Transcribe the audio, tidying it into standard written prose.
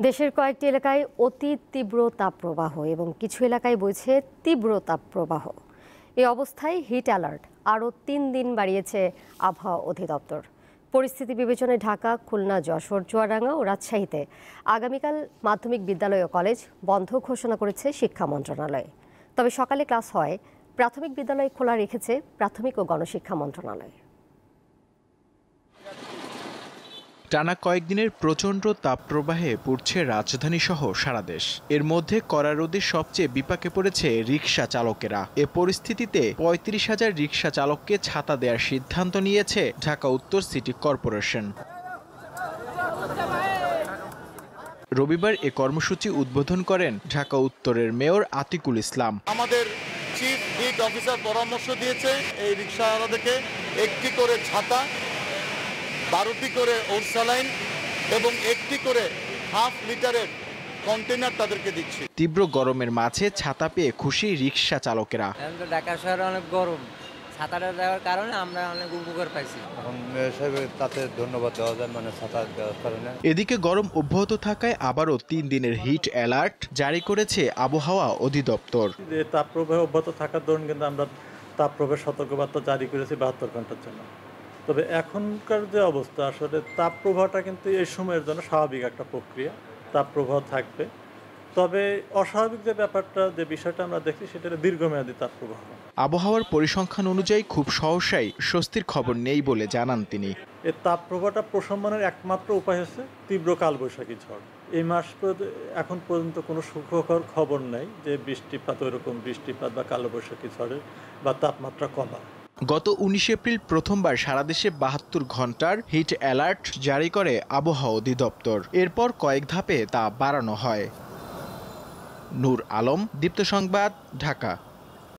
দেশের কয়েকটি এলাকায় অতি তীব্র তাপপ্রবাহ এবং কিছু এলাকায় বইছে তীব্র তাপপ্রবাহ। এই অবস্থায় হিট অ্যালার্ট আরও ৩ দিন বাড়িয়েছে আবহাওয়া অধিদপ্তর। পরিস্থিতি বিবেচনায় ঢাকা, খুলনা, যশোর, চুয়াডাঙ্গা ও রাজশাহীতে আগামীকাল মাধ্যমিক বিদ্যালয় ও কলেজ বন্ধ ঘোষণা করেছে শিক্ষা মন্ত্রণালয়। তবে সকালে ক্লাস হয় প্রাথমিক বিদ্যালয় খোলা রেখেছে প্রাথমিক ও গণশিক্ষা মন্ত্রণালয়। টানা কয়েকদিনের প্রচণ্ড তাপপ্রবাহে পুড়ছে রাজধানী সহ সারা দেশ। এর মধ্যে কড়া রোদে সবচেয়ে বিপাকে পড়েছে রিকশা চালকেরা। এ পরিস্থিতিতে ৩৫,০০০ রিকশা চালককে ছাতা দেওয়ার সিদ্ধান্ত নিয়েছে ঢাকা উত্তর সিটি কর্পোরেশন। রবিবার এ কর্মসূচি উদ্বোধন করেন ঢাকা উত্তরের মেয়র আতিকুল ইসলাম। আমাদের চিফ হিট অফিসার পরামর্শ দিয়েছে এই রিকশাওয়ালাদেরকে একটি করে ছাতা, 12টি করে ওরসালাইন এবং একটি করে হাফ লিটারের কন্টেনার তাদেরকে দিচ্ছি। তীব্র গরমের মাঝে ছাতা পেয়ে খুশি রিকশা চালকেরা। ঢাকা শহরে অনেক গরম, ছাতাটা দেওয়ার কারণে আমরা অনেক উপকার পাইছি। এখন তাতে ধন্যবাদ দেওয়া যায়, মানে ছাতা দেওয়ার কারণে। এদিকে গরম অব্যাহত থাকায় আবারও 3 দিনের হিট অ্যালার্ট জারি করেছে আবহাওয়া অধিদপ্তর। তাপপ্রবাহ অব্যাহত থাকার দরুন কিন্তু আমরা তাপপ্রবাহের সতর্কবার্তা জারি করেছি 72 ঘন্টার জন্য। তবে এখনকার যে অবস্থা, আসলে তাপপ্রবাহটা কিন্তু এই সময়ের জন্য স্বাভাবিক একটা প্রক্রিয়া, তাপপ্রবাহ থাকবে। তবে অস্বাভাবিক যে ব্যাপারটা, যে বিষয়টা আমরা দেখি, সেটা দীর্ঘমেয়াদী তাপপ্রবাহ। আবহাওয়ার পরিসংখ্যান অনুযায়ী খুব সহসাই স্বস্তির খবর নেই বলে জানান তিনি। এই তাপপ্রবাহটা প্রশমনের একমাত্র উপায় হচ্ছে তীব্র কালবৈশাখী ঝড়। এই মাস এখন পর্যন্ত কোনো সুখকর খবর নেই যে বৃষ্টিপাত, ওইরকম বৃষ্টিপাত বা কালবৈশাখী ঝড়ের বা তাপমাত্রা কমা। গত 19 এপ্রিল প্রথমবার সারা দেশে 72 ঘন্টার হিট অ্যালার্ট জারি করে আবহাওয়া অধিদপ্তর। এরপর কয়েক ধাপে তা বাড়ানো হয়। নূর আলম, দীপ্ত সংবাদ, ঢাকা।